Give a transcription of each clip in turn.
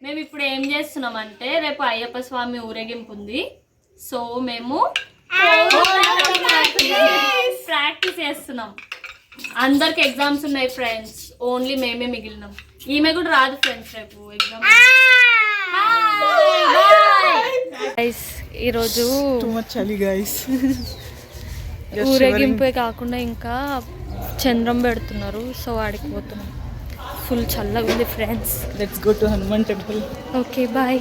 మేము ఇప్పుడు ఏం చేస్తున్నామంటే రేపు అయ్యప్ప స్వామి ఊరేగింపు ఉంది. సో మేము ప్రాక్టీస్ చేస్తున్నాం. అందరికి ఎగ్జామ్స్ ఉన్నాయి ఫ్రెండ్స్, ఓన్లీ మేమే మిగిలినాం. ఈమె కూడా రాదు ఫ్రెండ్స్ రేపు ఎగ్జామ్. ఈరోజు ఊరేగింపే కాకుండా ఇంకా చంద్రం పెడుతున్నారు. సో ఆడికి పోతున్నాం. ఫుల్ చల్లగా ఉంది friends. Let's go to Hanuman temple. Okay bye.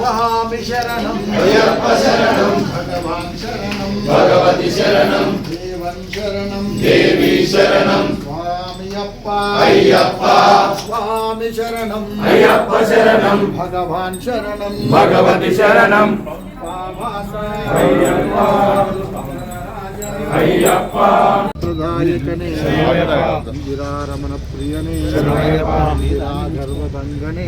स्वामी शरणं अय्यप्प शरणं भगवान शरणं भगवती शरणं देवन शरणं देवी शरणं स्वामीयप्पा अय्यप्पा स्वामी शरणं अय्यप्प शरणं भगवान शरणं भगवती शरणं अय्यप्पा अय्यप्पा प्रदायकने गिरारमण प्रियने गर्वभंगने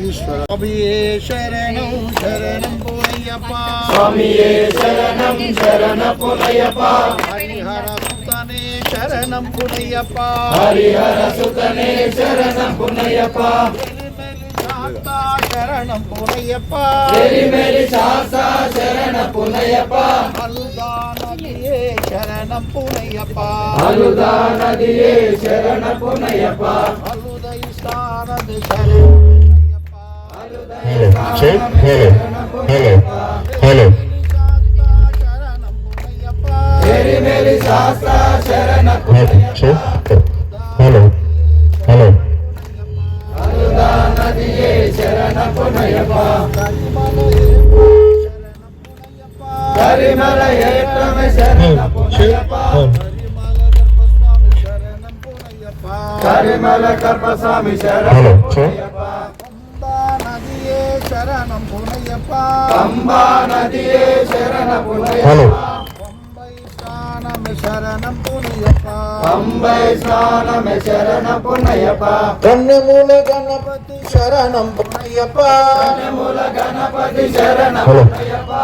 ईश्वर स्वामिये शरणं शरणं पुनय्यप्पा स्वामिये शरणं शरणं पुनय्यप्पा हरिहर सुतने शरणं पुनय्यप्पा हरिहर सुतने शरणं पुनय्यप्पा शरणं पुनय्यप्पा तेरी मेरी शास्ता शरणं पुनय्यप्पा हलुदा नदिये शरणं पुनय्यप्पा हलुदा नदिये शरणं पुनय्यप्पा हलुदा स्थानद शरणं हेलो तेरी मेरी शास्ता शरणं पुनय्यप्पा हेलो हेलो हलुदा नदिये शरणं पुनय्यप्पा करिमलये त्वं शरणं पुनय्यप्पा करिमल कर्पस्वामी शरणं पुनय्यप्पा नदिये शरणं पुनय्यप्पा पंबा नदिये शरणं पुनय्यप्पा शरणं पुनय्यप्पा पंबै स्नानम शरणं पुनय्यप्पा कन्नमूल गणपति शरणं पुनय्यप्पा कन्नमूल गणपति शरणं पुनय्यप्पा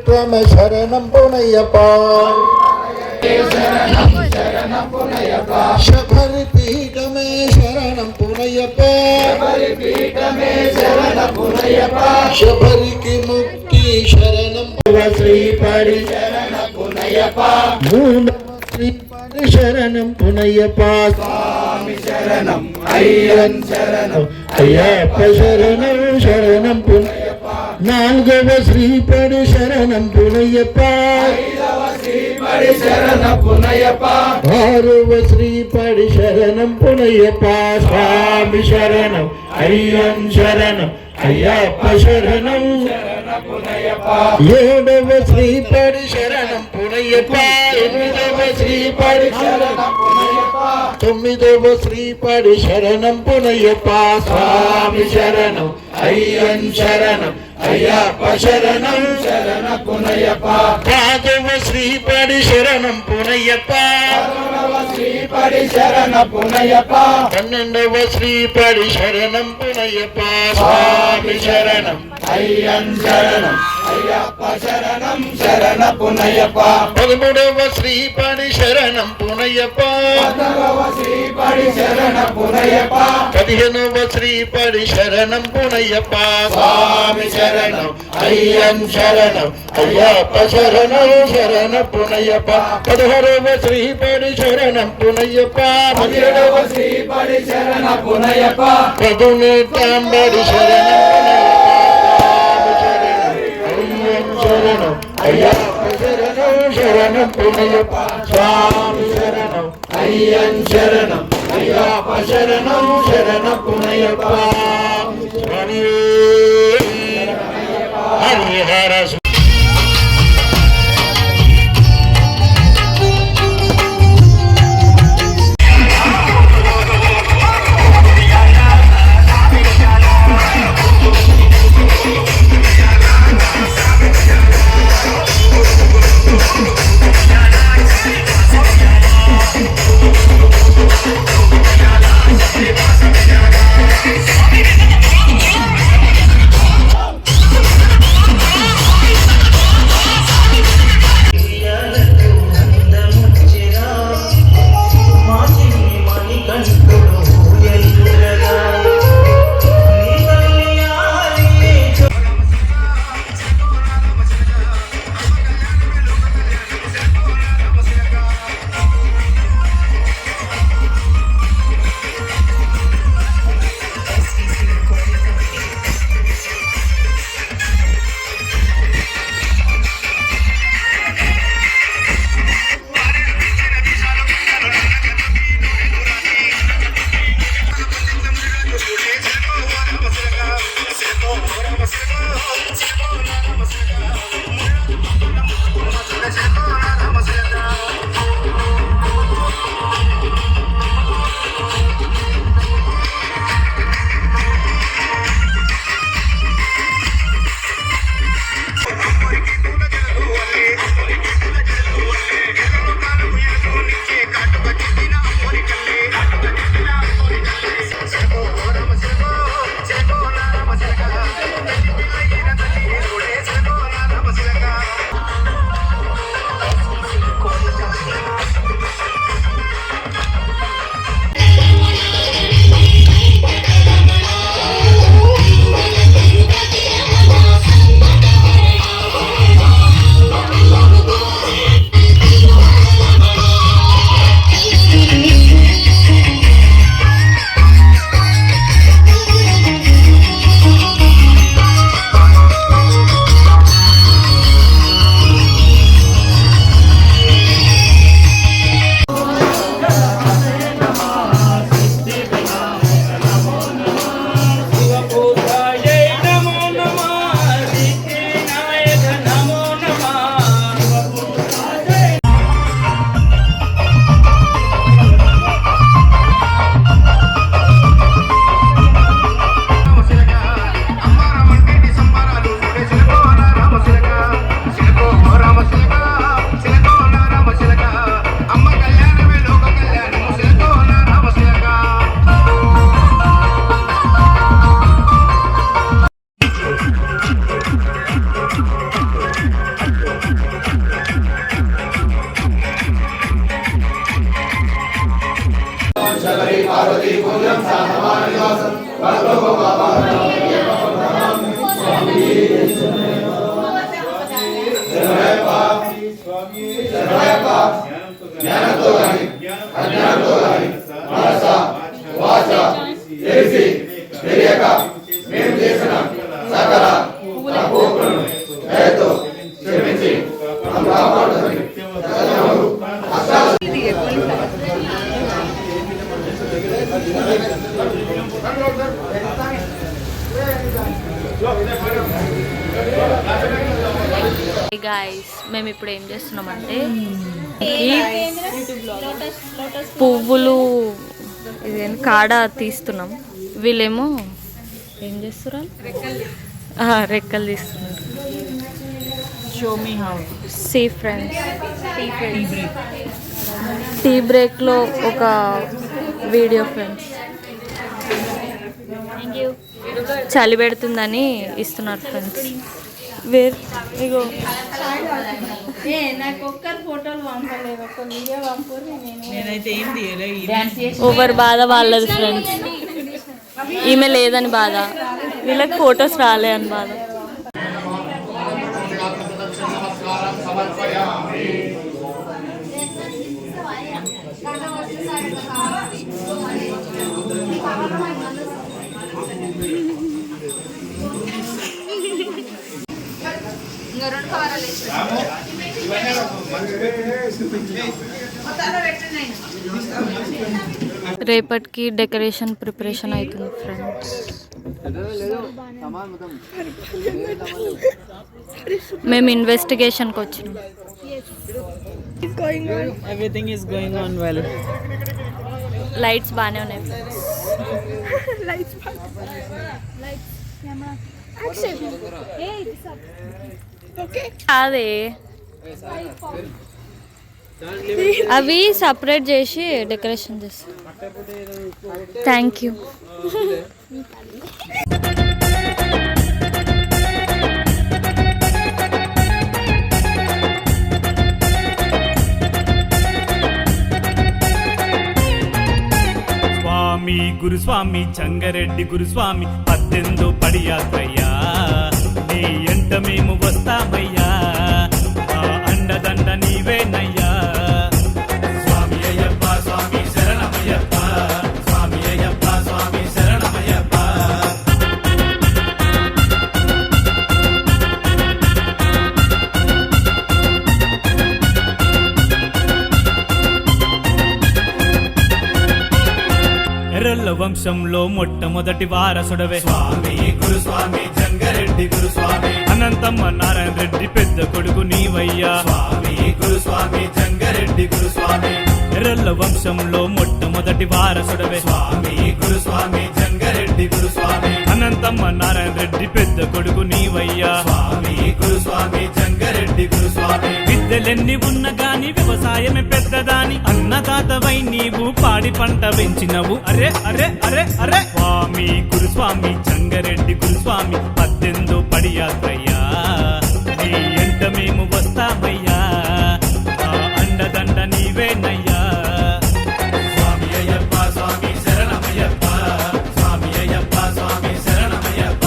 त्वं शरणं पुनय्यप्पा शरणं शरणं पुनय्यप्पा शबरिपीठ में शरणं पुनय्यप्पा शबरिपीठ में शरणं पुनय्यप्पा शबरि की मुक्ति शरणं श्रीपरि शरणं पुनय्यप्पा श्रीपरि शरणं पुनय्यप्पा स्वामी शरणं अय्यन शरणं अय्यप्प शरणं शरणं पुनय्यप्पा नाल्गव श्रीपरि शरणं पुनय्यप्पा ऐदव श्रीपरि शरणं पुनय्यप्पा आरव श्रीपरि शरणं पुनय्यप्पा स्वामी शरणं अय्यन शरणं अय्यप्प शरणं शरणं पुनय्यप्पा ఏడవ శ్రీపడి శరణం పునయ్యప్ప ఎనిమిదవ శ్రీపడి శరణం పునయ్యప్ప తొమ్మిదవ శ్రీపడి శరణం పునయ్యప్ప స్వామి శరణం అయ్యన్ శరణం అయ్యప్ప శరణం శరణం పునయ్యప్ప పదవ శ్రీపడి శరణం పునయ్యప్ప పదవ శ్రీపడి శరణం పునయ్యప్ప పన్నెండవ శ్రీపడి శరణం పునయ్యప్ప స్వామి శరణం అయ్యన్ శరణం అయ్యప్ప శరణం శరణ పునయ్యప్ప పదమూడవ శ్రీపడి శరణం పునయ్యప్ప పదవ శ్రీపడి శరణ పునయ్యప్ప పదిహేనవ శ్రీపడి శరణం పునయ్యప్ప స్వామి శరణం అయ్యన్ శరణం అయ్యప్ప శరణం శరణ పునయ్యప్ప పదహారవ శ్రీపడి శరణం పునయ్యప్ప పదిహేడవ శ్రీపడి శరణ పునయ్యప్ప పదునెట్టంబడి శరణం శరణం అయ్యప్ప శరణం శరణం పునయ్యప్ప స్వామి శరణం అయ్యన్ శరణం అయ్యప్ప శరణం శరణం పునయ్యప్ప స్వామి హరిహర శబరి పార్వతీ పూజం సాధమాన నివాసం వరప్రభు బాబా జ్ఞానంతో గాని అజ్ఞానంతో గాని మనస వాచ తెలిసి తెలియక మేము చేసిన సకల తప్పులను దయతో క్షమించి మమ్మల్ని కాపాడుతుంది. గాయస్ మేము ఇప్పుడు ఏం చేస్తున్నామంటే ఈ పువ్వులు ఇదేం కాడ తీస్తున్నాం. వీళ్ళేమో ఏం చేస్తున్నారు, రెక్కలు తీస్తున్నారు. సీ ఫ్రెండ్స్, టీ బ్రేక్లో ఒక వీడియో ఫ్రెండ్స్. చలి పెడుతుందని ఇస్తున్నారు ఫ్రెండ్స్. ఇగో నాకు ఒక్కరు ఫోటోలు పంపలేదు, ఒక్క వీడియో పంపరు. ఓవర్ బాధ వాళ్ళది ఫ్రెండ్స్. ఈమె లేదని బాధ, వీళ్ళకి ఫొటోస్ రాలే అని బాధ. రేపటికి డెకరేషన్ ప్రిపరేషన్ అవుతుంది ఫ్రెండ్స్. మేము ఇన్వెస్టిగేషన్కి వచ్చినాం. Everything is going on well. Lights బాగానే ఉన్నాయి ఫ్రెండ్స్. అదే అవి సపరేట్ చేసి డెకరేషన్ చేస్తాం. Thank you. స్వామి గురుస్వామి చంగరెడ్డి గురుస్వామి 18 పడి యాత్రయ్యా, నీ ఎంట మేము వస్తామయ్యా, మా అండదండ నీవేనయ్యా. స్వామి అయ్యప్ప స్వామి శరణమయ్యప్ప, స్వామి అయ్యప్ప స్వామి శరణమయ్యప్ప. ఎర్రల్ల వంశంలో మొట్టమొదటి వారసుడవే స్వామి గురుస్వామి జంగారెడ్డి గురుస్వామి. అనంతమ్మ నారాయణ రెడ్డి పెద్ద కొడుకు నీవయ్యా, స్వామి గురుస్వామి జంగారెడ్డి గురుస్వామి. ఎర్రల్ల వంశంలో మొట్టమొదటి వారసుడవే స్వామి గురుస్వామి జంగారెడ్డి గురుస్వామి. అనంతమ్మ నారాయణ రెడ్డి పెద్ద కొడుకు నీవయ్యా, స్వామి గురుస్వామి జంగారెడ్డి గురుస్వామి. విద్యలెన్ని ఉన్న గాని వ్యవసాయమే పెద్దదాని, అన్నదాతవై నీవు పాడి పంట పెంచినవు. అరే అరే అరే అరే స్వామి గురుస్వామి జంగారెడ్డి గురుస్వామి 18 పడి యాత్రయ్యా, నీ ఎంట మేము వస్తామయ్యా, మా అండదండ నీవేనయ్యా. స్వామి అయ్యప్ప స్వామి శరణమయ్యప్ప, స్వామి అయ్యప్ప స్వామి శరణమయ్యప్ప.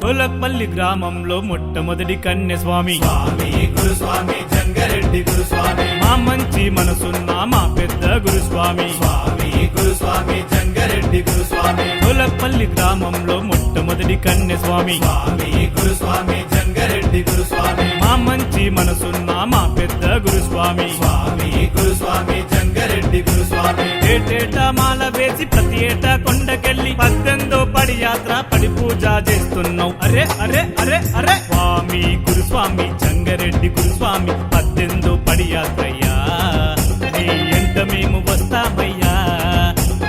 సోలపల్లి గ్రామంలో మొట్టమొదటి కన్య స్వామి, స్వామి గురుస్వామి జంగారెడ్డి గురుస్వామి. మా మంచి మనసున్న మా పెద్ద గురుస్వామి, స్వామి గురుస్వామి జంగారెడ్డి గురుస్వామి. సోలపల్లి గ్రామంలో మొట్టమొదటి కన్య స్వామి, స్వామి గురుస్వామి జంగారెడ్డి గురుస్వామి. మా మంచి మనసున్న మా పెద్ద గురుస్వామి, స్వామి గురుస్వామి జంగారెడ్డి గురుస్వామి. ఏటేటా మాల వేసి ప్రతి ఏటా కొండకెళ్ళి 18 పడి యాత్ర పడి పూజ చేస్తున్నావు. అరే అరే అరే అరే స్వామి గురుస్వామి జంగారెడ్డి గురుస్వామి 18 పడి యాత్రయ్యా, నీ ఎంట మేము వస్తామయ్యా,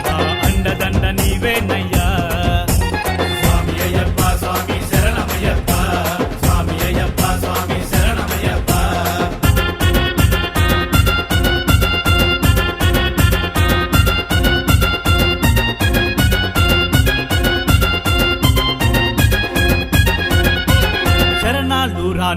మా అండదండ నీవేనయ్యా. స్వామి అయ్యప్ప స్వామి శరణమయ్యప్ప, స్వామి అయ్యప్ప స్వామి శరణమయ్యప్ప.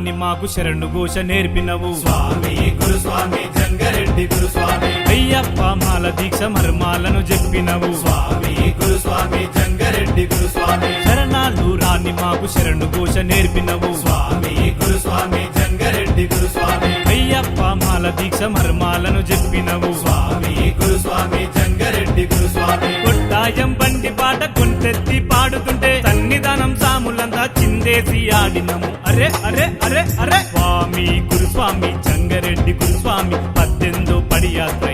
రాని మాకు శరణు ఘోష నేర్పినవు స్వామి గురుస్వామి జంగారెడ్డి గురుస్వామి అయ్యప్ప మాల దీక్ష మర్మాలను చెప్పినవు స్వామి గురుస్వామి జంగారెడ్డి గురుస్వామి శరణాలు రాని మాకు శరణు ఘోష నేర్పినవు స్వామి గురుస్వామి జంగారెడ్డి గురుస్వామి అయ్యప్ప మాల దీక్ష మర్మాలను చెప్పినవు స్వామి గురుస్వామి జంగారెడ్డి గురుస్వామి కొట్టాయం బండి పాట కొంటెత్తి పాడుతుంటే సన్నిధానం సాములంతా చిందేసి ఆడినము అరే అరే అరే అరే స్వామి గురుస్వామి జంగారెడ్డి గురుస్వామి 18 పడి యాత్ర